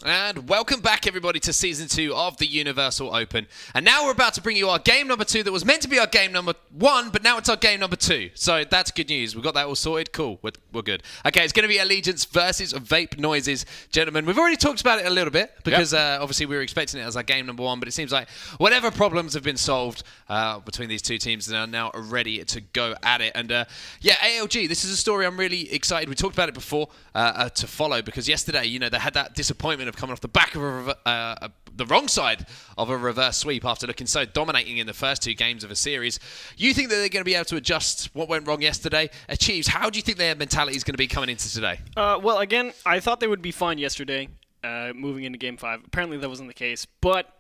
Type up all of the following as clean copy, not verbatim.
And welcome back, everybody, to Season 2 of the Universal Open. And now we're about to bring you our game number 2 that was meant to be our game number 1, but now it's our game number 2. So that's good news. We've got that all sorted. Cool. We're good. Okay, it's going to be Allegiance versus Vape Noises. Gentlemen, we've already talked about it a little bit because obviously we were expecting it as our game number 1, but it seems like whatever problems have been solved between these two teams are now ready to go at it. And ALG, this is a story I'm really excited. We talked about it before to follow because yesterday, they had that disappointment of coming off the back of the wrong side of a reverse sweep after looking so dominating in the first 2 games of a series. You think that they're going to be able to adjust what went wrong yesterday? Chiefs, how do you think their mentality is going to be coming into today? Well, again, I thought they would be fine yesterday, moving into Game 5. Apparently that wasn't the case, but,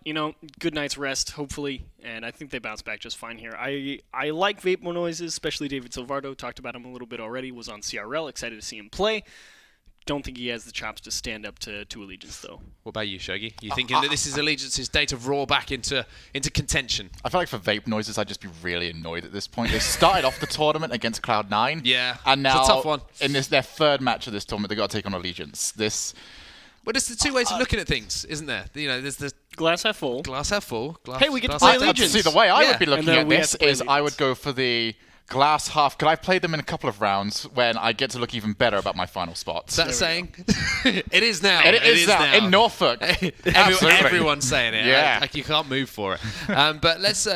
good night's rest, hopefully, and I think they bounce back just fine here. I like Vape Noises, especially David Silvardo. Talked about him a little bit already, was on CRL, excited to see him play. Don't think he has the chops to stand up to Allegiance, though. What about you, Shogi? You thinking that this is Allegiance's day to roar back into contention? I feel like for Vape Noises, I'd just be really annoyed at this point. They started off the tournament against Cloud9. Yeah, and now it's a tough one. In their third match of this tournament, they've got to take on Allegiance. Well, there's the 2 ways of looking at things, isn't there? There's the glass half full. Glass half full. Hey, we get to play Allegiance. See, the way I would be looking at this is I would go for the glass half. Could I play them in a couple of rounds when I get to look even better about my final spots? That's saying it is now. It is now in Norfolk. Everyone's saying it. Yeah, like you can't move for it. But let's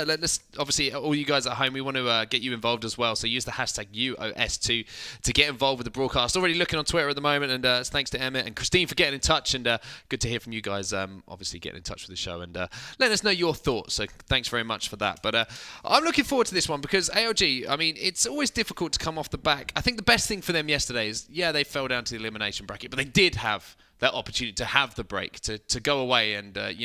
obviously all you guys at home, we want to get you involved as well. So use the hashtag UOS2 to get involved with the broadcast. Already looking on Twitter at the moment, and thanks to Emmett and Christine for getting in touch. And good to hear from you guys. Obviously getting in touch with the show and letting us know your thoughts. So thanks very much for that. But I'm looking forward to this one because ALG. It's always difficult to come off the back. I think the best thing for them yesterday is, they fell down to the elimination bracket, but they did have that opportunity to have the break, to go away and, as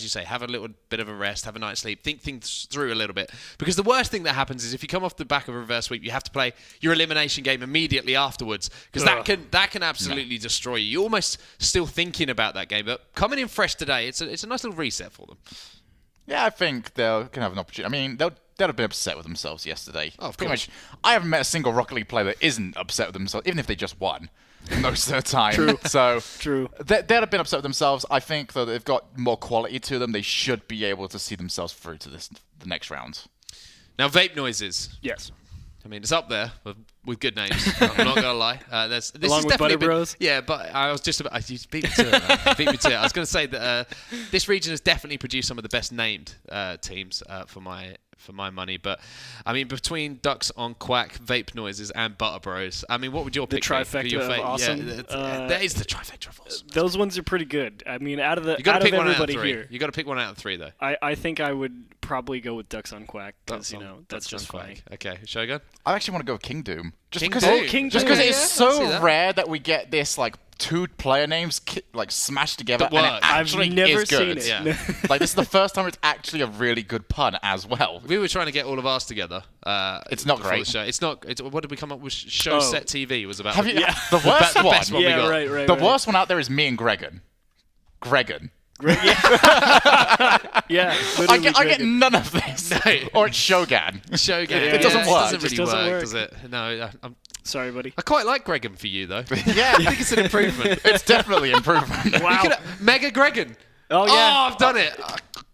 you say, have a little bit of a rest, have a night's sleep, think things through a little bit. Because the worst thing that happens is if you come off the back of a reverse sweep, you have to play your elimination game immediately afterwards, because that can absolutely destroy you. You're almost still thinking about that game, but coming in fresh today, it's a nice little reset for them. Yeah, I think they can have an opportunity. They'd have been upset with themselves yesterday. Oh, of Pretty course. much, I haven't met a single Rocket League player that isn't upset with themselves, even if they just won most of the time. True. So True. They'd have been upset with themselves. I think that they've got more quality to them. They should be able to see themselves through to the next round. Now, Vape Noises. Yes. It's up there with good names. I'm not gonna lie. This Along is with definitely Butter Bros. Yeah, but I was just about. You beat me to it. Beat me to it. I was going to say that this region has definitely produced some of the best named teams for my money. But between Ducks on Quack, Vape Noises, and Butter Bros, what would your pick be? The trifecta of awesome. Yeah, that is the trifecta of awesome. Those ones are pretty good. Out of you got to pick one out of 3. Here, you got to pick one out of 3, though. I think I would probably go with Ducks on Quack because that's just funny. Okay, Shogun. I actually want to go with King Doom. Just King because Doom. It is so rare that we get this 2 player names smashed together and it actually I've never is good. seen it. Yeah. This is the first time it's actually a really good pun as well. We were trying to get all of ours together. It's not great. The show. It's not. What did we come up with? Show Set TV was about. The worst the one. Best one we got. Right. The worst one out there is me and Gregan. Yeah. I get none of this. No. Or it's Shogun. Shogun. It doesn't work. It doesn't really work, does it? No. Sorry, buddy. I quite like Gregan for you, though. Yeah. I think it's an improvement. It's definitely improvement. Wow. Mega Gregan. Oh, yeah. Oh, I've done it.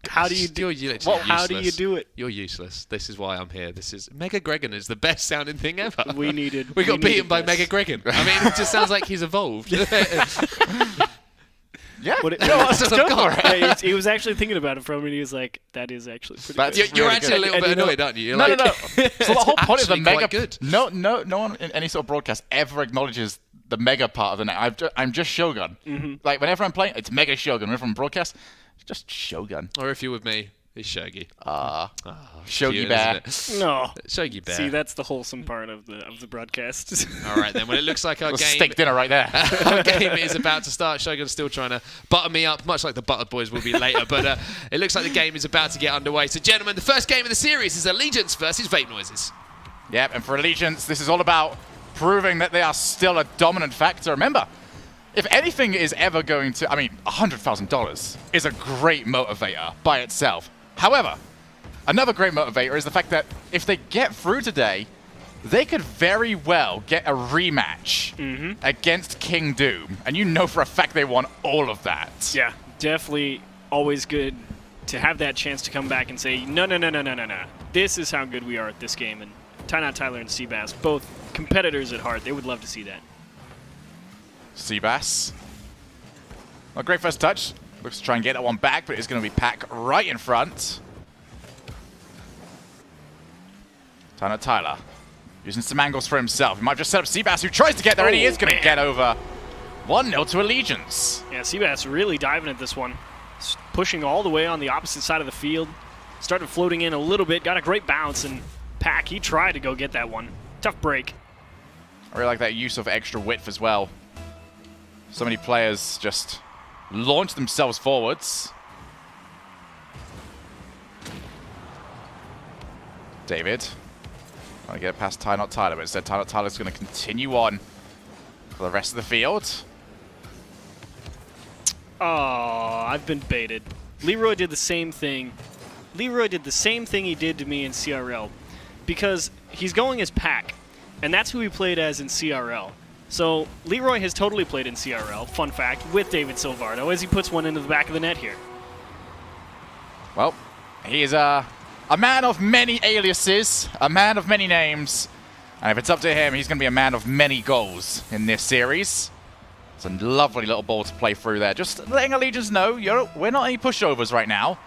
How do you do it? How do you do it? You're useless. This is why I'm here. Mega Gregan is the best sounding thing ever. We got beaten by Mega Gregan. It just sounds like he's evolved. Yeah. He was actually thinking about it for him, and he was like, "That is actually pretty good." You're actually a little bit annoyed, aren't you? No. So the whole point of the Mega. Good. No one in any sort of broadcast ever acknowledges the Mega part of the name. I'm just Shogun. Mm-hmm. Whenever I'm playing, it's Mega Shogun. Whenever I'm broadcast, it's just Shogun. Or if you're with me, it's Shogi. Shogi Bear. No. Shogi Bear. See, that's the wholesome part of the broadcast. All right, then. Well, it looks like our game... steak dinner right there. Our game is about to start. Shogun's still trying to butter me up, much like the Buttered Boys will be later. But it looks like the game is about to get underway. So, gentlemen, the first game of the series is Allegiance versus Vape Noises. Yep, and for Allegiance, this is all about proving that they are still a dominant factor. Remember, if anything is ever going to... $100,000 is a great motivator by itself. However, another great motivator is the fact that if they get through today, they could very well get a rematch against King Doom. And you know for a fact they want all of that. Yeah, definitely always good to have that chance to come back and say, no. This is how good we are at this game. And Tyler and Seabass, both competitors at heart, they would love to see that. Seabass. A great first touch. Looks to try and get that one back, but it's going to be Pack right in front. Tyler. Using some angles for himself. He might just set up Seabass, who tries to get there, and he is going to get over. 1-0 to Allegiance. Yeah, Seabass really diving at this one. Pushing all the way on the opposite side of the field. Started floating in a little bit, got a great bounce, and Pack, he tried to go get that one. Tough break. I really like that use of extra width as well. So many players just launch themselves forwards. David. Trying to get it past Tyler, but instead Tyler's going to continue on for the rest of the field. Oh, I've been baited. Leroy did the same thing. Leroy did the same thing he did to me in CRL. Because he's going as Pack, and that's who he played as in CRL. So Leroy has totally played in CRL, fun fact, with David Silvardo as he puts one into the back of the net here. Well, he is a man of many aliases, a man of many names, and if it's up to him, he's going to be a man of many goals in this series. It's a lovely little ball to play through there. Just letting Allegiance know, we're not any pushovers right now.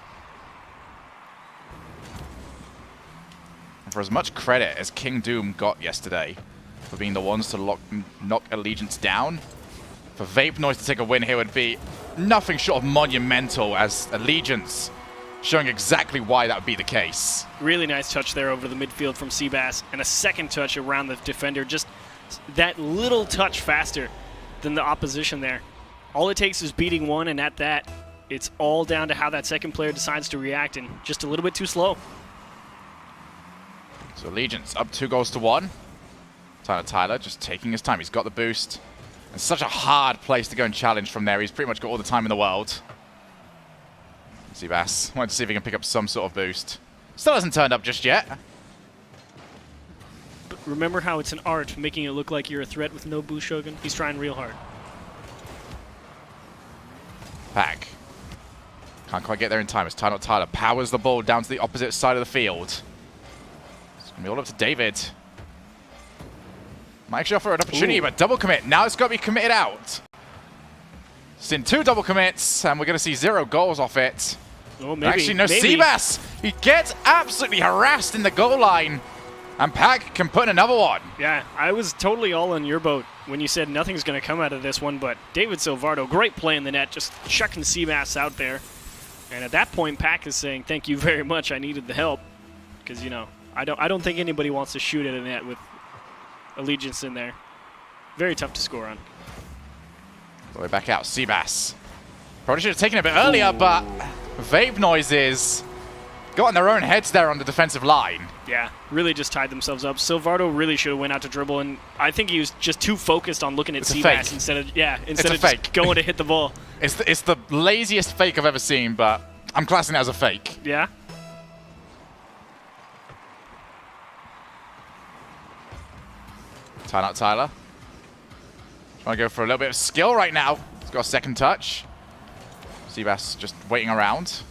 And for as much credit as King Doom got yesterday for being the ones to knock Allegiance down, for Vape Noise to take a win here would be nothing short of monumental, as Allegiance showing exactly why that would be the case. Really nice touch there over the midfield from Seabass, and a second touch around the defender. Just that little touch faster than the opposition there. All it takes is beating one, and at that, it's all down to how that second player decides to react, and just a little bit too slow. So Allegiance up 2-1. Tyler just taking his time. He's got the boost. It's such a hard place to go and challenge from there. He's pretty much got all the time in the world. Seabass wanted to see if he can pick up some sort of boost. Still hasn't turned up just yet. But remember how it's an art, making it look like you're a threat with no boost, Shogun? He's trying real hard. Pack. Can't quite get there in time as Tyler powers the ball down to the opposite side of the field. It's going to be all up to David. Might actually offer an opportunity, but double commit. Now it's got to be committed out. Seen 2 double commits, and we're going to see 0 goals off it. Oh, maybe. Actually, no, Seabass. He gets absolutely harassed in the goal line, and Pack can put in another one. Yeah, I was totally all in your boat when you said nothing's going to come out of this one, but David Silvardo, great play in the net, just chucking Seabass out there. And at that point, Pack is saying, thank you very much, I needed the help. Because, you know, I don't think anybody wants to shoot at a net with Allegiance in there. Very tough to score on. All the way back out, Seabass. Probably should have taken it a bit earlier, but Vape Noises got in their own heads there on the defensive line. Yeah, really just tied themselves up. Silvardo really should have went out to dribble, and I think he was just too focused on looking at Seabass instead of just going to hit the ball. It's the laziest fake I've ever seen, but I'm classing it as a fake. Yeah. Tyler. Trying to go for a little bit of skill right now. He's got a second touch. Seabass just waiting around.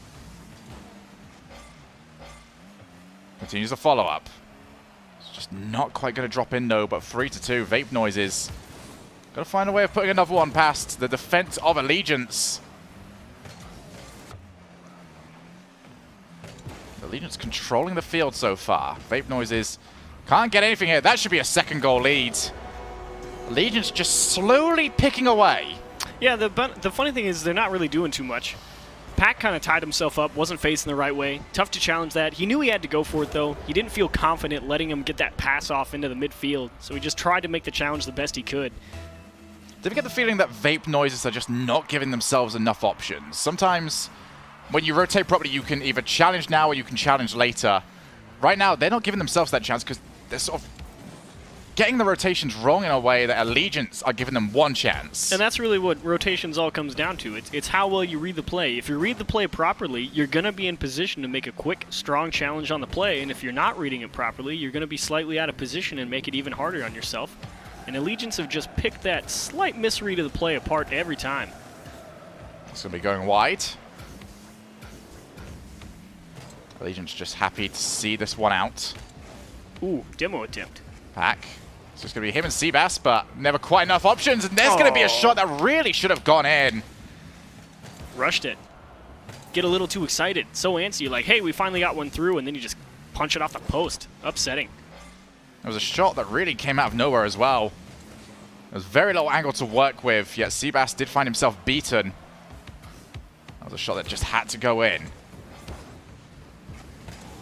Continues the follow-up. It's just not quite going to drop in, though, but 3-2. Vape Noises. Got to find a way of putting another one past the defense of Allegiance. Allegiance controlling the field so far. Vape Noises can't get anything here. That should be a second goal lead. Allegiance just slowly picking away. Yeah, the funny thing is they're not really doing too much. Pack kind of tied himself up, wasn't facing the right way. Tough to challenge that. He knew he had to go for it, though. He didn't feel confident letting him get that pass off into the midfield, so he just tried to make the challenge the best he could. Did you get the feeling that Vape Noises are just not giving themselves enough options? Sometimes when you rotate properly, you can either challenge now or you can challenge later. Right now, they're not giving themselves that chance because they're sort of getting the rotations wrong in a way that Allegiance are giving them one chance. And that's really what rotations all comes down to. It's how well you read the play. If you read the play properly, you're going to be in position to make a quick, strong challenge on the play. And if you're not reading it properly, you're going to be slightly out of position and make it even harder on yourself. And Allegiance have just picked that slight misread of the play apart every time. It's going to be going wide. Allegiance just happy to see this one out. Ooh, demo attempt. Pack. So it's going to be him and Seabass, but never quite enough options. And there's going to be a shot that really should have gone in. Rushed it. Get a little too excited. So antsy, like, hey, we finally got one through, and then you just punch it off the post. Upsetting. It was a shot that really came out of nowhere as well. It was very low angle to work with, yet Seabass did find himself beaten. That was a shot that just had to go in.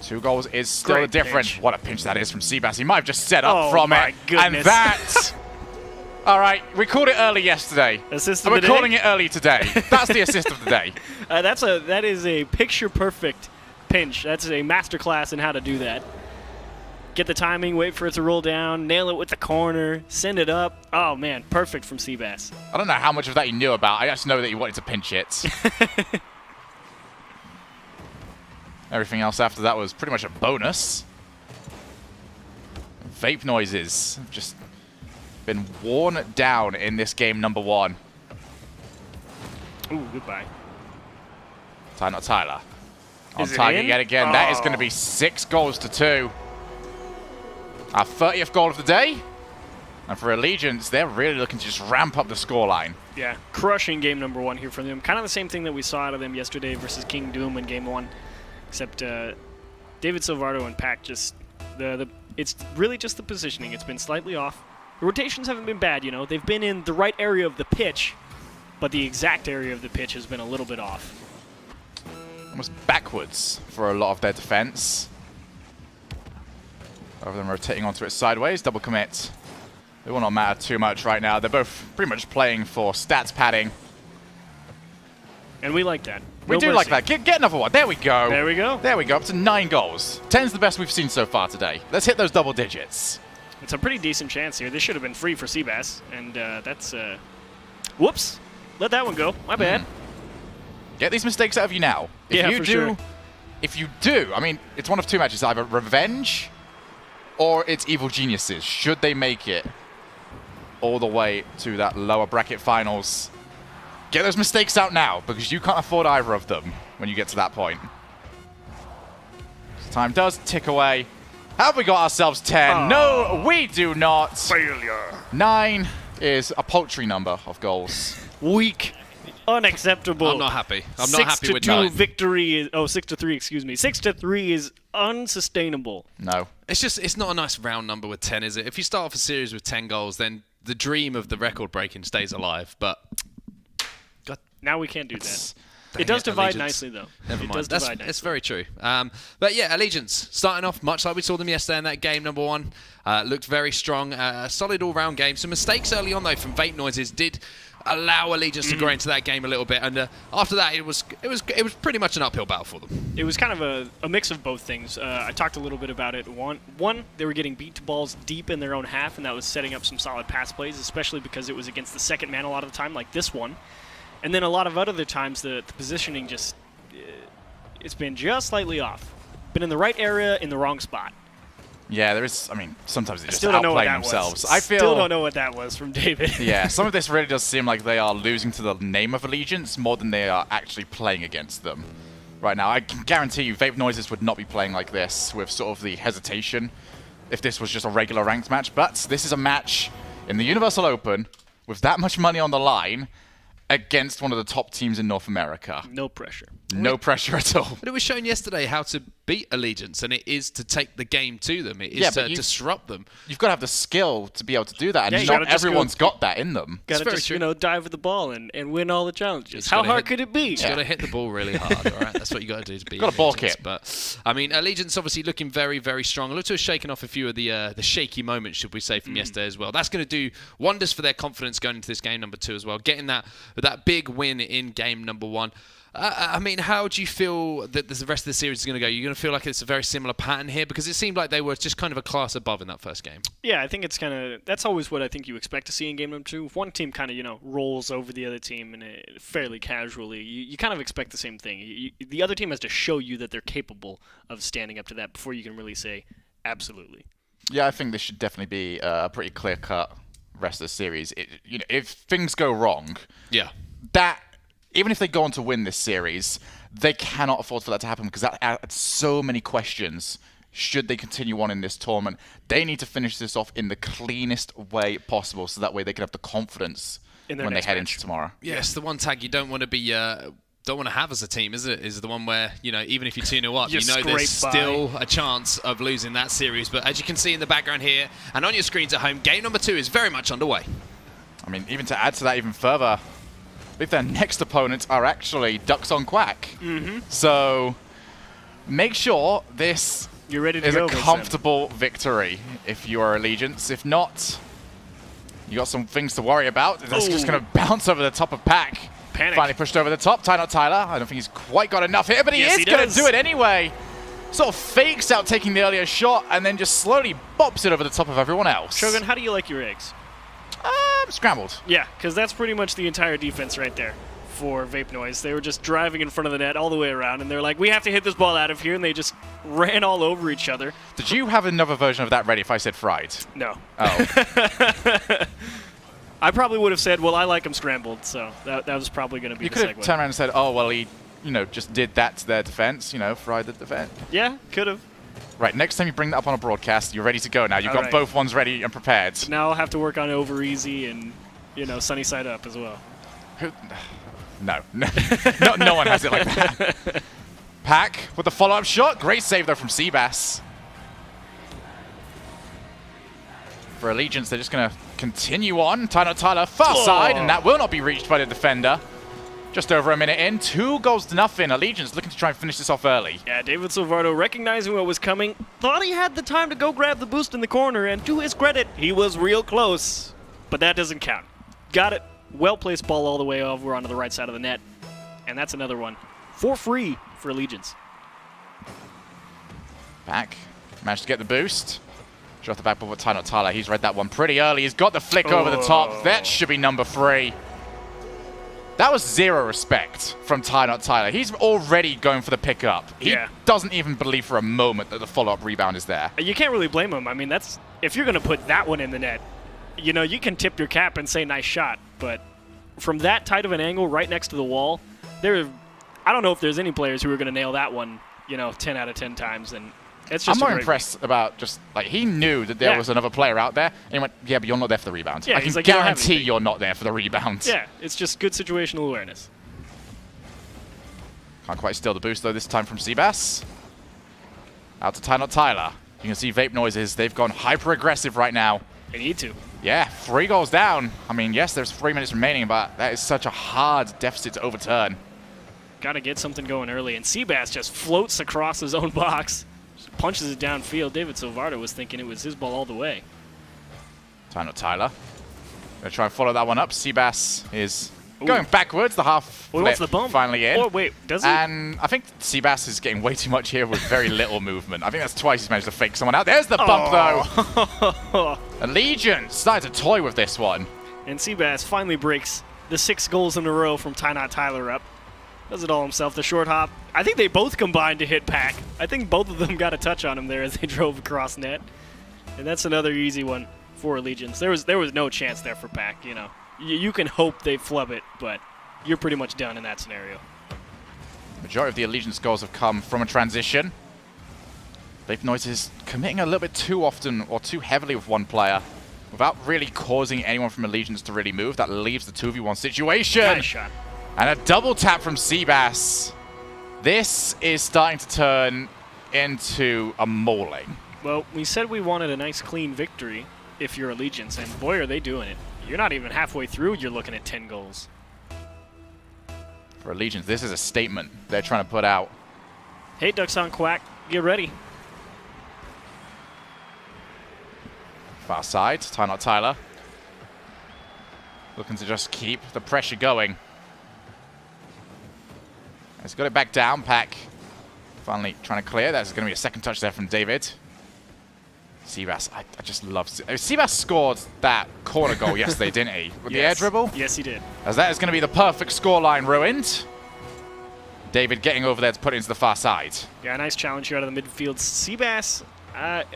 2 goals is still Great a difference. pinch. What a pinch that is from Seabass. He might have just set up Oh from my it. goodness. And that... All right, we called it early yesterday. Assist And of we're the day? calling it early today. That's the assist of the day. That is a picture-perfect pinch. That's a masterclass in how to do that. Get the timing, wait for it to roll down, nail it with the corner, send it up. Oh, man, perfect from Seabass. I don't know how much of that he knew about. I just know that he wanted to pinch it. Everything else after that was pretty much a bonus. Vape noises have just been worn down in this game number 1. Ooh, goodbye. Not Tyler. On Is it target in? yet again. That is Oh. going to be 6 goals to 2. Our 30th goal of the day. And for Allegiance, they're really looking to just ramp up the scoreline. Yeah, crushing game number 1 here from them. Kind of the same thing that we saw out of them yesterday versus King Doom in game 1. Except David Silvardo and Pac just... it's really just the positioning. It's been slightly off. The rotations haven't been bad, you know. They've been in the right area of the pitch, but the exact area of the pitch has been a little bit off. Almost backwards for a lot of their defense. Both of them rotating onto it sideways. Double commit. It will not matter too much right now. They're both pretty much playing for stats padding. And we like that. We No do mercy. like that. Get another one. There we go. There we go. There we go. Up to 9 goals. 10's the best we've seen so far today. Let's hit those double digits. It's a pretty decent chance here. This should have been free for Seabass, and that's... Whoops. Let that one go. My bad. Get these mistakes out of you now. Yeah, for sure. If you do, I mean, it's one of 2 matches. Either revenge or it's Evil Geniuses. Should they make it all the way to that lower bracket finals? Get those mistakes out now, because you can't afford either of them when you get to that point. Time does tick away. Have we got ourselves 10? No, we do not. Failure. 9 is a paltry number of goals. Weak. Unacceptable. I'm not happy. I'm not happy with 6-2 9. victory is... Oh, 6-3, excuse me. 6-3 is unsustainable. No. It's not a nice round number with 10, is it? If you start off a series with 10 goals, then the dream of the record breaking stays alive. But God, Now we can't do that. dang It does divide Allegiance. nicely, though. Never It mind. does divide nicely. It's very true. But yeah, Allegiance starting off much like we saw them yesterday in that game number 1. Looked very strong. A solid all-round game. Some mistakes early on though from Vape noises did allow Allegiance to grow into that game a little bit, and after that it was pretty much an uphill battle for them. It was kind of a mix of both things. I talked a little bit about it. One, they were getting beat to balls deep in their own half, and that was setting up some solid pass plays, especially because it was against the second man a lot of the time, like this one. And then a lot of other times, the positioning just, it's been just slightly off. Been in the right area, in the wrong spot. Yeah, there is. I mean, sometimes they just Still don't know what outplay that themselves. was. I feel. Still don't know what that was from David. Yeah, some of this really does seem like they are losing to the name of Allegiance more than they are actually playing against them right now. I can guarantee you Vape Noises would not be playing like this with sort of the hesitation if this was just a regular ranked match. But this is a match in the Universal Open with that much money on the line against one of the top teams in North America. No pressure. No pressure at all. But it was shown yesterday how to beat Allegiance, and it is to take the game to them. It is Yeah, to but disrupt them. You've got to have the skill to be able to do that, Yeah, and you not gotta just everyone's got that in them. Gotta very just, true. dive with the ball and win all the challenges. Just How gotta hard hit- could it be? Just got to hit the ball really hard, all right? That's what you got to do to beat Got a ball Allegiance. kick. But, I mean, Allegiance obviously looking very, very strong. Look to have shaken off a few of the shaky moments, should we say, from yesterday as well. That's going to do wonders for their confidence going into this game number 2 as well. Getting that that big win in game number 1. I mean, how do you feel that the rest of the series is going to go? You're going to feel like it's a very similar pattern here? Because it seemed like they were just kind of a class above in that first game. Yeah, I think it's kind of... That's always what I think you expect to see in game number 2. If one team kind of, rolls over the other team fairly casually, you kind of expect the same thing. The other team has to show you that they're capable of standing up to that before you can really say, absolutely. Yeah, I think this should definitely be a pretty clear-cut rest of the series. If things go wrong, even if they go on to win this series, they cannot afford for that to happen because that adds so many questions. Should they continue on in this tournament? They need to finish this off in the cleanest way possible so that way they can have the confidence when they head into tomorrow. Yes, the one tag you don't want to be... don't want to have as a team, is it? Is the one where, even if you 2-0 up, there's still a chance of losing that series. But as you can see in the background here, and on your screens at home, game number 2 is very much underway. I mean, even to add to that even further, I believe their next opponents are actually Ducks on Quack. So make sure this is a comfortable victory if you are Allegiance. If not, you got some things to worry about. That's just going to bounce over the top of Pack. Panic. Finally pushed over the top. Tyler. I don't think he's quite got enough here, but he is going to do it anyway. Sort of fakes out taking the earlier shot and then just slowly bops it over the top of everyone else. Shogun, how do you like your eggs? Scrambled. Yeah, because that's pretty much the entire defense right there for Vape Noise. They were just driving in front of the net all the way around, and they're like, we have to hit this ball out of here, and they just ran all over each other. Did you have another version of that ready if I said fried? No. Oh. I probably would have said, well, I like them scrambled, so that was probably going to be the segue. You could have turned around and said, oh, well, he, just did that to their defense, fried the defense. Yeah, could have. Right, next time you bring that up on a broadcast, you're ready to go now. You've got both ones ready and prepared. Now I'll have to work on over easy and, sunny side up as well. No. No one has it like that. Pack with the follow-up shot. Great save, though, from Seabass. For Allegiance, they're just going to continue on. Tyler far side, and that will not be reached by the defender. Just over a minute in, 2 goals to nothing. Allegiance looking to try and finish this off early. Yeah, David Silvardo recognizing what was coming, thought he had the time to go grab the boost in the corner, and to his credit, he was real close. But that doesn't count. Got it. Well-placed ball all the way over onto the right side of the net. And that's another one. For free for Allegiance. Back. Managed to get the boost. Just off the back ball with Tyler. He's read that one pretty early. He's got the flick over the top. That should be number 3. That was 0 respect from Tyler. He's already going for the pickup. He doesn't even believe for a moment that the follow-up rebound is there. You can't really blame him. I mean, if you're going to put that one in the net, you can tip your cap and say nice shot. But from that tight of an angle right next to the wall, I don't know if there's any players who are going to nail that one, 10 out of 10 times. And it's just I'm more impressed about just, he knew that there was another player out there, and he went, yeah, but you're not there for the rebound. Yeah, I can guarantee you're not there for the rebound. Yeah, it's just good situational awareness. Can't quite steal the boost, though, this time from Seabass. Out to Tyler. You can see Vape Noises. They've gone hyper-aggressive right now. They need to. Yeah, 3 goals down. I mean, yes, there's 3 minutes remaining, but that is such a hard deficit to overturn. Got to get something going early, and Seabass just floats across his own box. Punches it downfield. David Silvardo was thinking it was his ball all the way. Tyler. Gonna try and follow that one up. Seabass is going backwards. The half what's the bump? Finally in. Oh, wait, does he? And I think Seabass is getting way too much here with very little movement. I think that's twice he's managed to fake someone out. There's the bump, though. Allegiance started to toy with this one. And Seabass finally breaks the 6 goals in a row from Tyler up. Does it all himself, the short hop. I think they both combined to hit Pack. I think both of them got a touch on him there as they drove across net. And that's another easy one for Allegiance. There was no chance there for Pack, You can hope they flub it, but you're pretty much done in that scenario. Majority of the Allegiance goals have come from a transition. Vape Noise is committing a little bit too often or too heavily with one player without really causing anyone from Allegiance to really move. That leaves the 2v1 situation. Nice shot. And a double tap from Seabass. This is starting to turn into a mauling. Well, we said we wanted a nice clean victory if you're Allegiance, and boy, are they doing it. You're not even halfway through, you're looking at 10 goals. For Allegiance, this is a statement they're trying to put out. Hey, Ducks on Quack, get ready. Far side, Tyler. looking to just keep the pressure going. He's got it back down. Pack finally trying to clear. That's going to be a second touch there from David. Seabass, I just love... Seabass scored that corner goal yesterday, didn't he? With the air dribble? Yes, he did. As that is going to be the perfect scoreline ruined. David getting over there to put it into the far side. Yeah, nice challenge here out of the midfield. Seabass,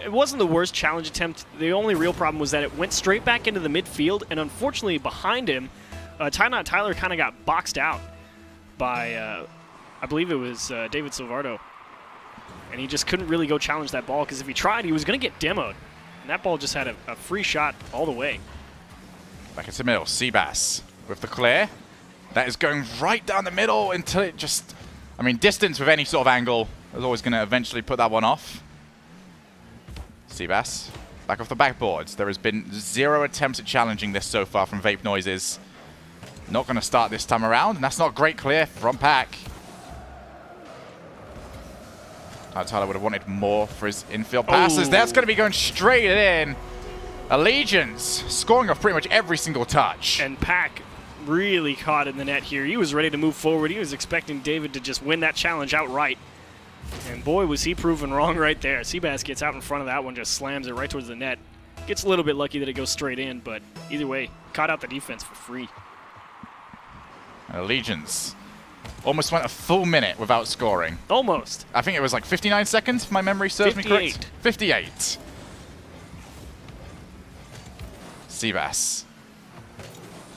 it wasn't the worst challenge attempt. The only real problem was that it went straight back into the midfield, and unfortunately behind him, Tyler kind of got boxed out by, I believe it was David Silvardo. And he just couldn't really go challenge that ball, because if he tried, he was going to get demoed. And that ball just had a free shot all the way. Back into the middle. Seabass with the clear. That is going right down the middle until it just... I mean, distance with any sort of angle is always going to eventually put that one off. Seabass back off the backboards. There has been 0 attempts at challenging this so far from Vape Noises. Not going to start this time around, and that's not great clear from Pack. Tyler would have wanted more for his infield passes. That's going to be going straight in. Allegiance scoring off pretty much every single touch. And Pack really caught in the net here. He was ready to move forward. He was expecting David to just win that challenge outright. And boy, was he proven wrong right there. Seabass gets out in front of that one, just slams it right towards the net. Gets a little bit lucky that it goes straight in, but either way, caught out the defense for free. Allegiance almost went a full minute without scoring. Almost. I think it was like 59 seconds, if my memory serves me correct. 58. Seabass.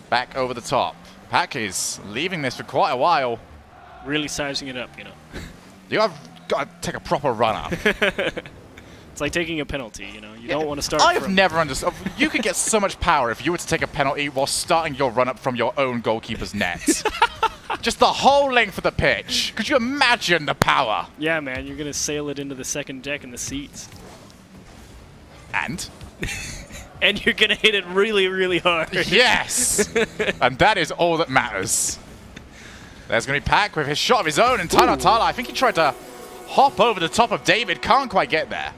Back over the top. Pack is leaving this for quite a while. Really sizing it up, you know. You have got to take a proper run-up. It's like taking a penalty, you know. You don't want to start I have never understood. You could get so much power if you were to take a penalty while starting your run-up from your own goalkeeper's net. Just the whole length of the pitch. Could you imagine the power? Yeah, man. You're going to sail it into the second deck in the seats. And? And you're going to hit it really, really hard. Yes! And that is all that matters. There's going to be Pack with his shot of his own. And Tyler, I think he tried to hop over the top of David. Can't quite get there.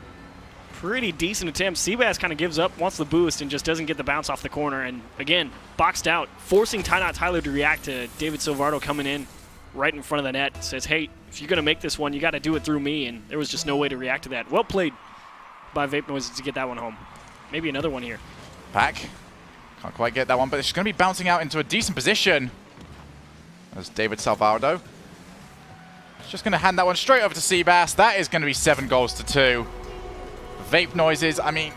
Pretty decent attempt. Seabass kind of gives up, wants the boost, and just doesn't get the bounce off the corner. And again, boxed out, forcing Tyler to react to David Silvardo coming in right in front of the net. Says, hey, if you're going to make this one, you got to do it through me. And there was just no way to react to that. Well played by Vape Noises to get that one home. Maybe another one here. Pack. Can't quite get that one, but it's going to be bouncing out into a decent position. As David Silvardo. Just going to hand that one straight over to Seabass. That is going to be 7 goals to 2. Vape Noises, I mean,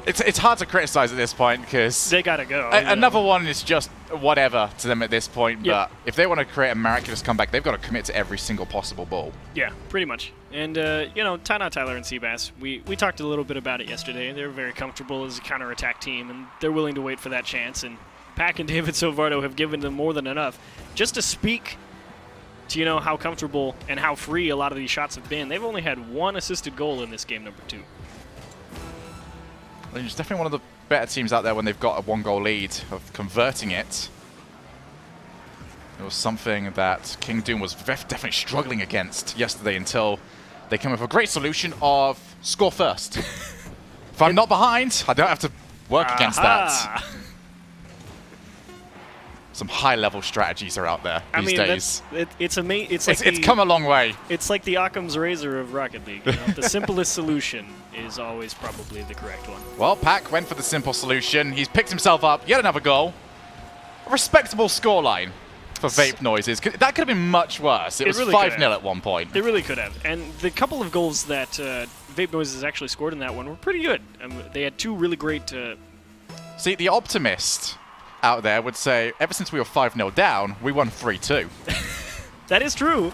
it's hard to criticize at this point because they gotta go. Another one is just whatever to them at this point. Yep. But if they want to create a miraculous comeback, they've got to commit to every single possible ball. Yeah, pretty much. And you know, Tyler and Seabass, we talked a little bit about it yesterday. They're very comfortable as a counterattack team, and they're willing to wait for that chance. And Pack and David Silvardo have given them more than enough just to speak to, you know, how comfortable and how free a lot of these shots have been. They've only had 1 assisted goal in this game, number 2. It's definitely one of the better teams out there when they've got a 1-goal lead of converting it. It was something that King Doom was definitely struggling against yesterday until they came up with a great solution of score first. If I'm not behind, I don't have to work against that. Some high-level strategies are out there these days. It's amazing. It's come a long way. It's like the Occam's razor of Rocket League. You know? The simplest solution is always probably the correct one. Well, Pack went for the simple solution. He's picked himself up. Yet another goal. A respectable scoreline for Vape Noises. That could have been much worse. It was really 5-0 at one point. It really could have. And the couple of goals that Vape Noises actually scored in that one were pretty good. They had 2 really great... See, the optimist out there would say, ever since we were 5-0 down, we won 3-2. That is true.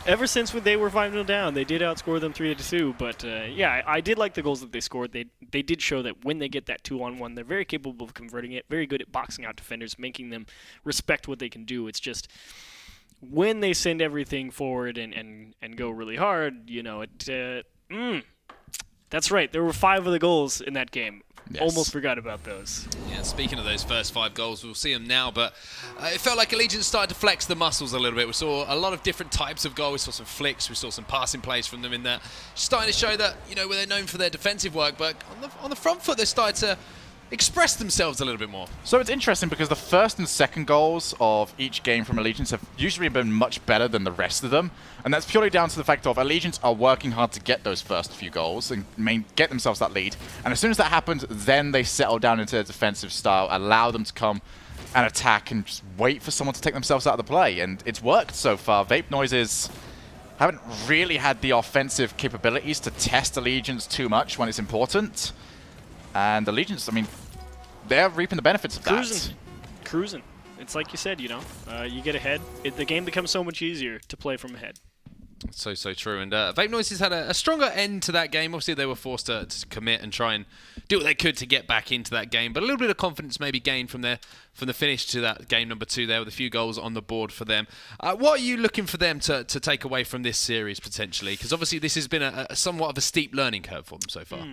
Ever since when they were 5-0 down, they did outscore them 3-2. But yeah, I did like the goals that they scored. They did show that when they get that 2-on-1, they're very capable of converting it, very good at boxing out defenders, making them respect what they can do. It's just when they send everything forward and go really hard, you know, that's right. There were 5 of the goals in that game. Yes. Almost forgot about those. Yeah, speaking of those first 5 goals, we'll see them now, but it felt like Allegiance started to flex the muscles a little bit. We saw a lot of different types of goals. We saw some flicks, we saw some passing plays from them in there. Starting to show that, you know, they're known for their defensive work, but on the front foot, they started to express themselves a little bit more. So it's interesting because the first and second goals of each game from Allegiance have usually been much better than the rest of them. And that's purely down to the fact of Allegiance are working hard to get those first few goals and get themselves that lead. And as soon as that happens, then they settle down into their defensive style, allow them to come and attack and just wait for someone to take themselves out of the play. And it's worked so far. Vape Noises haven't really had the offensive capabilities to test Allegiance too much when it's important. And Allegiance, I mean, they're reaping the benefits of that. Cruising. It's like you said, you get ahead. The game becomes so much easier to play from ahead. So true. And Vape Noises had a stronger end to that game. Obviously, they were forced to commit and try and do what they could to get back into that game. But a little bit of confidence maybe gained from the finish to that game number 2 there with a few goals on the board for them. What are you looking for them to take away from this series potentially? Because obviously this has been a somewhat of a steep learning curve for them so far.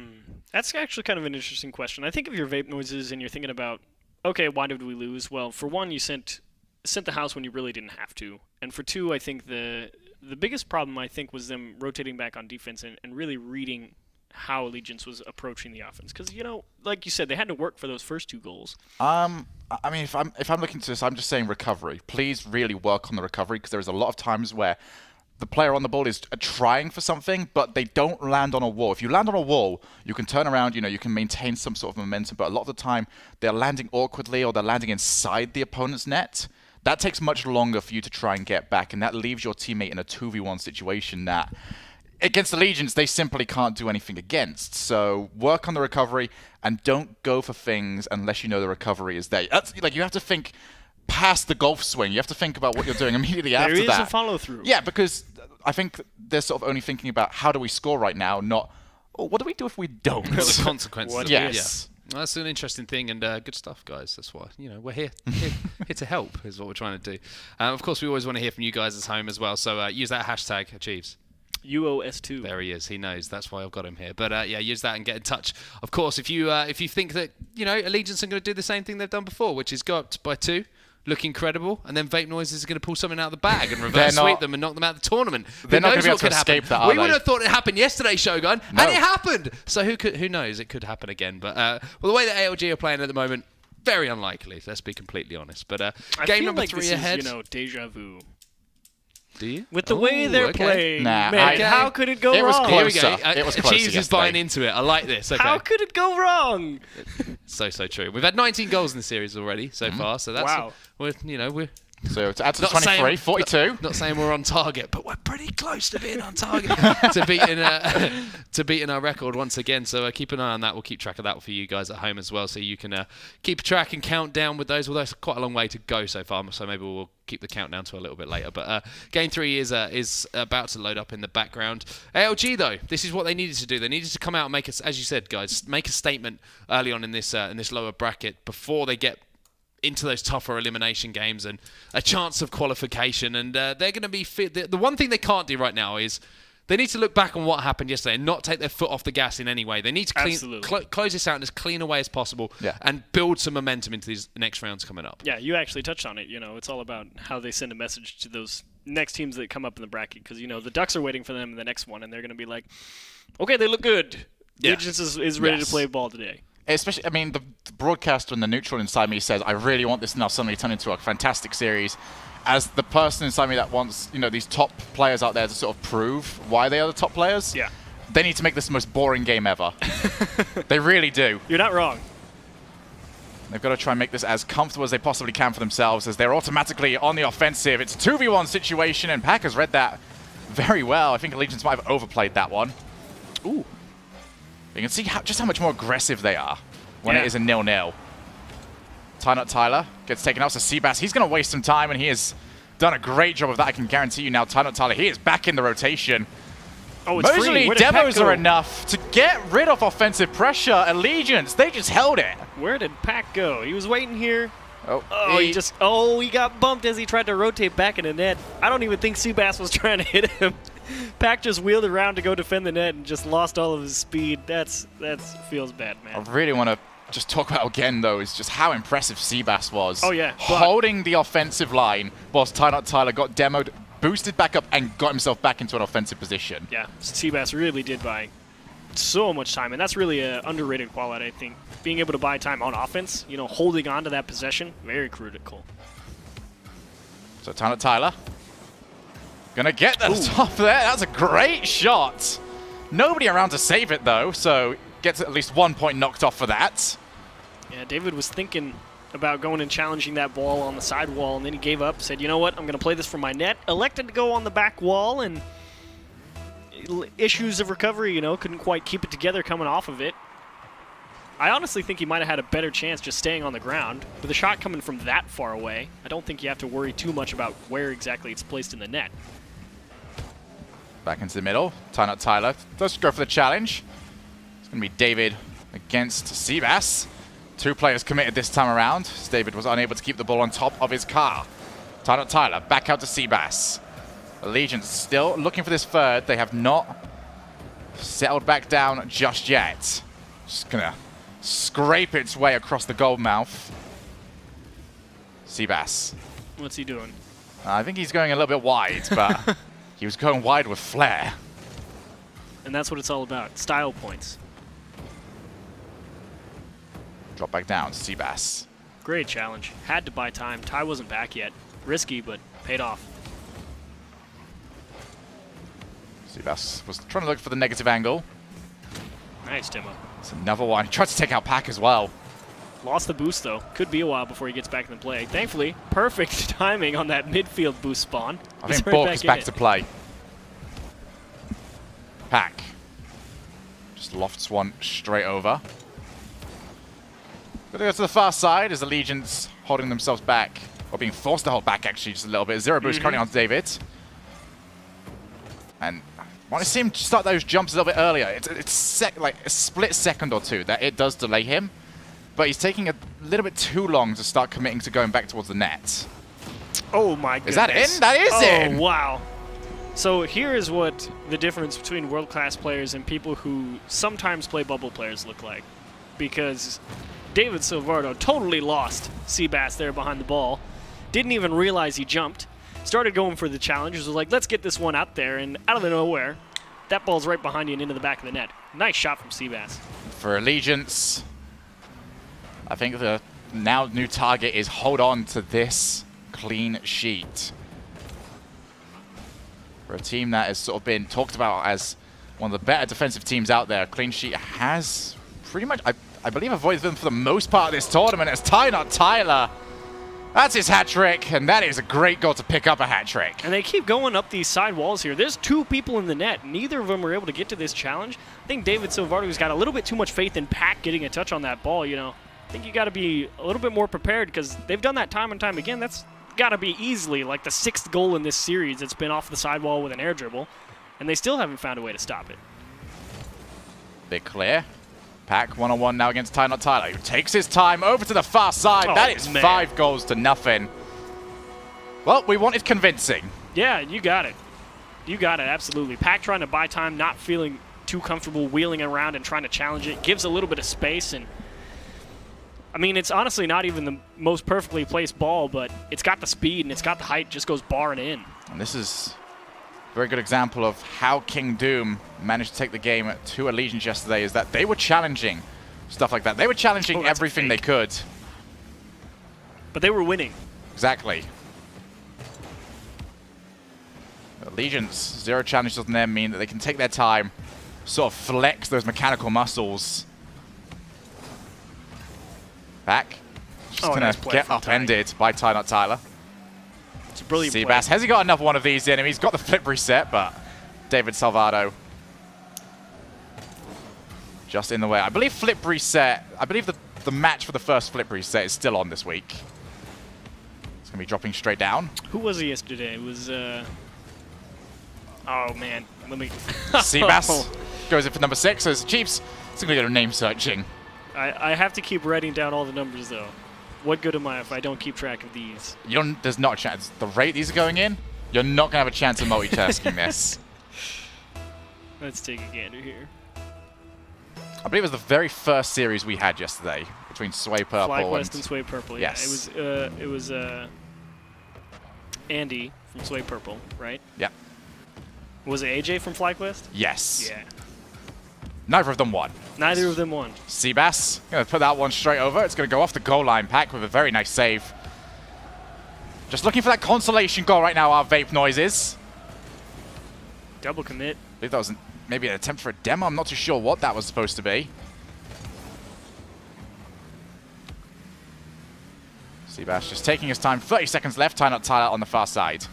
That's actually kind of an interesting question. I think if you're Vape Noises and you're thinking about, okay, why did we lose? Well, for one, you sent the house when you really didn't have to. And for two, I think the biggest problem, I think, was them rotating back on defense and really reading how Allegiance was approaching the offense. Because, like you said, they had to work for those first 2 goals. I mean, if I'm looking to this, I'm just saying recovery. Please really work on the recovery, because there's a lot of times where the player on the ball is trying for something, but they don't land on a wall. If you land on a wall, you can turn around, you can maintain some sort of momentum, but a lot of the time they're landing awkwardly or they're landing inside the opponent's net. That takes much longer for you to try and get back, and that leaves your teammate in a 2v1 situation that, against Allegiance, they simply can't do anything against. So work on the recovery, and don't go for things unless you know the recovery is there. That's, you have to think past the golf swing. You have to think about what you're doing immediately after that. There is a follow-through. Yeah, because I think they're sort of only thinking about how do we score right now, not, what do we do if we don't? The consequences. Yes. Yeah. Well, that's an interesting thing, and good stuff, guys. That's why we're here to help is what we're trying to do. Of course, we always want to hear from you guys at home as well. So use that hashtag Achieves. UOS2. There he is. He knows. That's why I've got him here. But use that and get in touch. Of course, if you think that Allegiance are going to do the same thing they've done before, which is go up by 2. Look incredible, and then Vape Noises is going to pull something out of the bag and reverse sweep them and knock them out of the tournament. They're not going to be able to escape that, are We they? would have thought it happened yesterday, Shogun, No. and it happened. So who knows? It could happen again. But the way that ALG are playing at the moment, very unlikely. Let's be completely honest. But game number like 3 this ahead. Is, deja vu. Do you? With the way they're playing, Nah, man, how could it go wrong? It was Here we closer. go. It was closer Cheese is yesterday. buying into it. I like this. Okay. How could it go wrong? So true. We've had 19 goals in the series already so far. So that's Wow. We're So to add to the Not 23, saying- 42. Not saying we're on target, but we're pretty close to being on target to beating our record once again. So keep an eye on that. We'll keep track of that for you guys at home as well, so you can keep track and count down with those. Although it's quite a long way to go so far, so maybe we'll keep the countdown to a little bit later. But game 3 is about to load up in the background. ALG though, this is what they needed to do. They needed to come out and make as you said, guys, make a statement early on in this lower bracket before they get into those tougher elimination games and a chance of qualification. And they're going to be fit. The one thing they can't do right now is they need to look back on what happened yesterday and not take their foot off the gas in any way. They need to close this out in as clean a way as possible and build some momentum into these next rounds coming up. Yeah, you actually touched on it. It's all about how they send a message to those next teams that come up in the bracket, because the Ducks are waiting for them in the next one, and they're going to be like, okay, they look good. Legends is ready to play ball today. Especially, the broadcaster and the neutral inside me says, I really want this now suddenly turn into a fantastic series. As the person inside me that wants, these top players out there to sort of prove why they are the top players, they need to make this the most boring game ever. They really do. You're not wrong. They've got to try and make this as comfortable as they possibly can for themselves, as they're automatically on the offensive. It's a 2v1 situation, and Packers read that very well. I think Allegiance might have overplayed that one. Ooh. You can see just how much more aggressive they are when it is a 0-0. Ty-Nut Tyler gets taken out, so Seabass, he's going to waste some time, and he has done a great job of that. I can guarantee you now, Ty-Nut Tyler, he is back in the rotation. Oh, it's Mostly free. demos are enough to get rid of offensive pressure. Allegiance, they just held it. Where did Pack go? He was waiting here. Oh, he got bumped as he tried to rotate back in the net. I don't even think Seabass was trying to hit him. Pack just wheeled around to go defend the net and just lost all of his speed. That feels bad, man. I really want to just talk about again, though, is just how impressive Seabass was. Oh, yeah. Holding the offensive line whilst Ty-Nut Tyler got demoed, boosted back up, and got himself back into an offensive position. Yeah, Seabass really did buy so much time, and that's really an underrated quality, I think. Being able to buy time on offense, you know, holding on to that possession, very critical. So Tyler. Gonna get the top there. That's a great shot. Nobody around to save it, though, so gets at least 1 point knocked off for that. Yeah, David was thinking about going and challenging that ball on the side wall, and then he gave up, said, you know what, I'm going to play this from my net. Elected to go on the back wall, and issues of recovery, you know, couldn't quite keep it together coming off of it. I honestly think he might have had a better chance just staying on the ground. With a shot coming from that far away, I don't think you have to worry too much about where exactly it's placed in the net. Back into the middle. Tyler does go for the challenge. It's going to be David against Seabass. 2 players committed this time around. David was unable to keep the ball on top of his car. Tyler back out to Seabass. Allegiance still looking for this third. They have not settled back down just yet. Just going to scrape its way across the gold mouth. Seabass. What's he doing? I think he's going a little bit wide, but he was going wide with flair. And that's what it's all about. Style points. Drop back down, Seabass. Great challenge. Had to buy time. Ty wasn't back yet. Risky, but paid off. Seabass was trying to look for the negative angle. Nice, Timo. It's another one. He tried to take out Pack as well. Lost the boost, though. Could be a while before he gets back in the play. Thankfully, perfect timing on that midfield boost spawn. I think Bork is back to play. Pack. Just lofts one straight over. Gonna go to the far side as Allegiance holding themselves back. Or being forced to hold back, actually, just a little bit. Zero boost currently on David. And I want to see him start those jumps a little bit earlier. It's like a split second or two that it does delay him. But he's taking a little bit too long to start committing to going back towards the net. Oh my goodness. Is that in? That is in! Oh, wow. So here is what the difference between world-class players and people who sometimes play bubble players look like. Because David Silvardo totally lost Seabass there behind the ball. Didn't even realize he jumped. Started going for the challengers. Was like, let's get this one out there. And out of nowhere, that ball's right behind you and into the back of the net. Nice shot from Seabass. For Allegiance, I think the now new target is hold on to this clean sheet. For a team that has sort of been talked about as one of the better defensive teams out there, clean sheet has pretty much, I believe, avoided them for the most part of this tournament. It's Tyler. That's his hat trick, and that is a great goal to pick up a hat trick. And they keep going up these side walls here. There's 2 people in the net. Neither of them were able to get to this challenge. I think David Silvardo's got a little bit too much faith in Pack getting a touch on that ball, you know. I think you got to be a little bit more prepared because they've done that time and time again. That's got to be easily like the 6th goal in this series that's been off the sidewall with an air dribble, and they still haven't found a way to stop it. Big clear. Pack one-on-one now against Tyler, who takes his time over to the far side. That is 5 goals to nothing. Well, we wanted convincing. Yeah, you got it. You got it, absolutely. Pack trying to buy time, not feeling too comfortable wheeling around and trying to challenge it. Gives a little bit of space, and I mean, it's honestly not even the most perfectly placed ball, but it's got the speed and it's got the height, just goes barring in. And this is a very good example of how King Doom managed to take the game to Allegiance yesterday, is that they were challenging stuff like that. They were challenging everything they could. But they were winning. Exactly. Allegiance, 0 challenges on them mean that they can take their time, sort of flex those mechanical muscles. Back. Just going to get upended by Tyler. It's a brilliant play. Seabass, has he got another one of these in him? He's got the flip reset, but David Silvardo just in the way. I believe flip reset, I believe the match for the first flip reset is still on this week. It's going to be dropping straight down. Who was he yesterday? It was, oh man, let me... Seabass goes in for number 6, so it's Chiefs. It's going to go to name searching. I have to keep writing down all the numbers, though. What good am I if I don't keep track of these? There's not a chance. The rate these are going in, you're not going to have a chance of multitasking this. Let's take a gander here. I believe it was the very first series we had yesterday between Sway Purple FlyQuest and Sway Purple. Yes. Yeah, it was Andy from Sway Purple, right? Yeah. Was it AJ from FlyQuest? Yes. Yeah. Neither of them won. Neither of them won. Seabass going to put that one straight over. It's going to go off the goal line pack with a very nice save. Just looking for that consolation goal right now, our Vape noises. Double commit. I believe that was maybe an attempt for a demo. I'm not too sure what that was supposed to be. Seabass just taking his time. 30 seconds left. Tie not Tyler on the far side.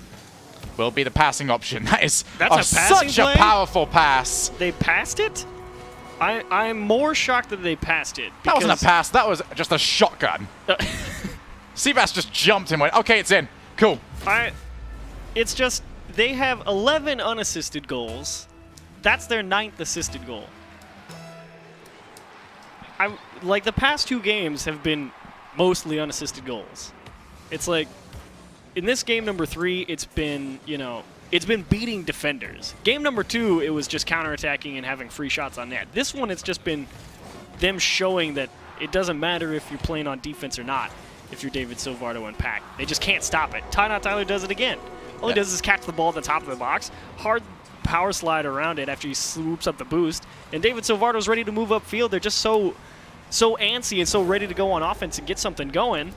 Will be the passing option. That's such a powerful pass. They passed it? I'm more shocked that they passed it. That wasn't a pass. That was just a shotgun. Seabass just jumped and went, okay, it's in. Cool. It's just, they have 11 unassisted goals. That's their 9th assisted goal. Like, the past 2 games have been mostly unassisted goals. It's like, in this game number 3, it's been, it's been beating defenders. Game number 2, it was just counterattacking and having free shots on net. This one, it's just been them showing that it doesn't matter if you're playing on defense or not, if you're David Silvardo and Pack. They just can't stop it. Ty Not Tyler does it again. All he does is catch the ball at the top of the box, hard power slide around it after he swoops up the boost, and David Silvardo's ready to move upfield. They're just so antsy and so ready to go on offense and get something going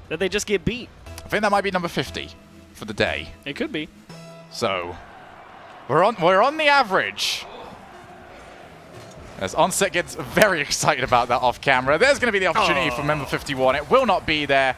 that they just get beat. I think that might be number 50 for the day. It could be. So we're on the average. As Onset gets very excited about that off camera. There's going to be the opportunity for member 51. It will not be there.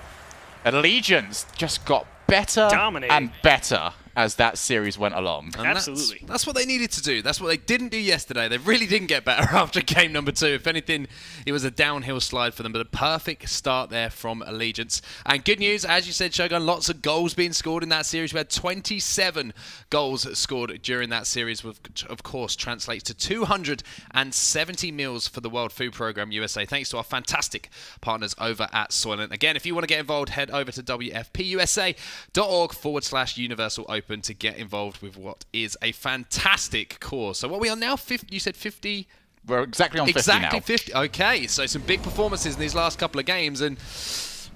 Allegiance just got better and better as that series went along. And absolutely. That's what they needed to do. That's what they didn't do yesterday. They really didn't get better after game number 2. If anything, it was a downhill slide for them, but a perfect start there from Allegiance. And good news, as you said, Shogun, lots of goals being scored in that series. We had 27 goals scored during that series, which of course translates to 270 meals for the World Food Programme USA, thanks to our fantastic partners over at Soylent. Again, if you want to get involved, head over to wfpusa.org/Universal Open to get involved with what is a fantastic cause. So what we are now, 50, you said 50? We're exactly on 50 now. Exactly 50. Okay, so some big performances in these last couple of games and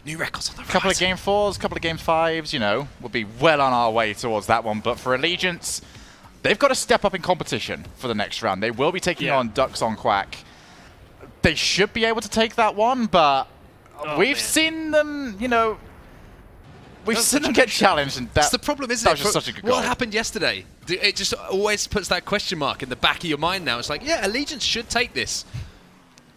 new records on the rise. Couple of game 4s, couple of game 5s, we'll be well on our way towards that one. But for Allegiance, they've got to step up in competition for the next round. They will be taking on Ducks on Quack. They should be able to take that one, but we've seen them, we've seen them get challenged, and that's the problem, isn't it? That was just such a good goal. What happened yesterday? It just always puts that question mark in the back of your mind now. It's like, yeah, Allegiance should take this.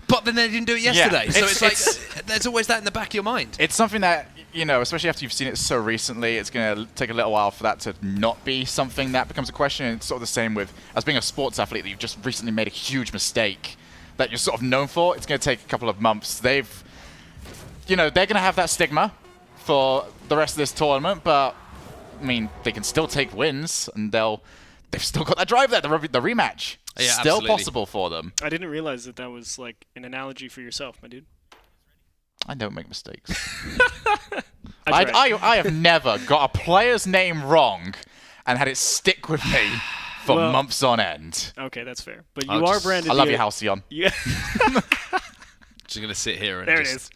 But then they didn't do it yesterday. So it's like, there's always that in the back of your mind. It's something that, especially after you've seen it so recently, it's going to take a little while for that to not be something that becomes a question. And it's sort of the same with, as being a sports athlete that you've just recently made a huge mistake that you're sort of known for. It's going to take a couple of months. They're going to have that stigma for the rest of this tournament, but I mean, they can still take wins, and they've still got that drive there. The rematch still possible for them. I didn't realize that was like an analogy for yourself, my dude. I don't make mistakes. I have never got a player's name wrong and had it stick with me for months on end. Okay, that's fair. But you are branded. I love you, Halcyon. Yeah. Just gonna sit here and there it is.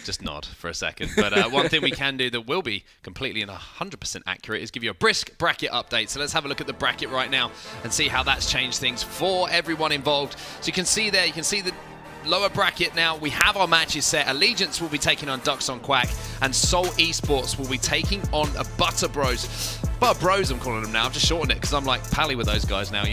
Just nod for a second. But one thing we can do that will be completely and 100% accurate is give you a brisk bracket update. So let's have a look at the bracket right now and see how that's changed things for everyone involved. So you can see there, you can see the lower bracket now. We have our matches set. Allegiance will be taking on Ducks on Quack, and Seoul Esports will be taking on Butter Bros. Butter Bros, I'm calling them now. I've just shortened it because I'm like pally with those guys now,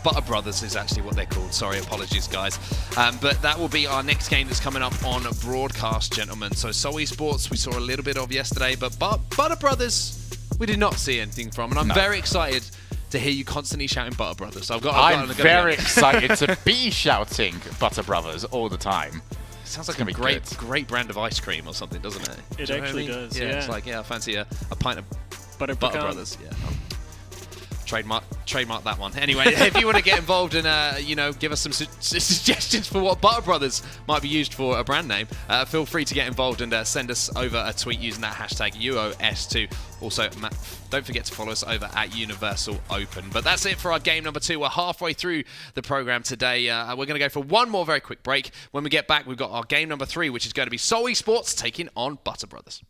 Butter Brothers is actually what they're called. Sorry, apologies, guys. But that will be our next game that's coming up on broadcast, gentlemen. So Seoul Esports, we saw a little bit of yesterday, but Butter Brothers, we did not see anything from. And I'm very excited to hear you constantly shouting Butter Brothers. I'm very excited to be shouting Butter Brothers all the time. Sounds like a great brand of ice cream or something, doesn't it? It actually does. Yeah, it's like, I fancy a pint of Butter Brothers. Yeah. Trademark that one. Anyway, if you want to get involved and give us some suggestions for what Butter Brothers might be used for a brand name, feel free to get involved and send us over a tweet using that hashtag UOS2. Also, don't forget to follow us over at Universal Open. But that's it for our game number 2. We're halfway through the program today. We're going to go for one more very quick break. When we get back, we've got our game number 3, which is going to be Seoul Esports taking on Butter Brothers.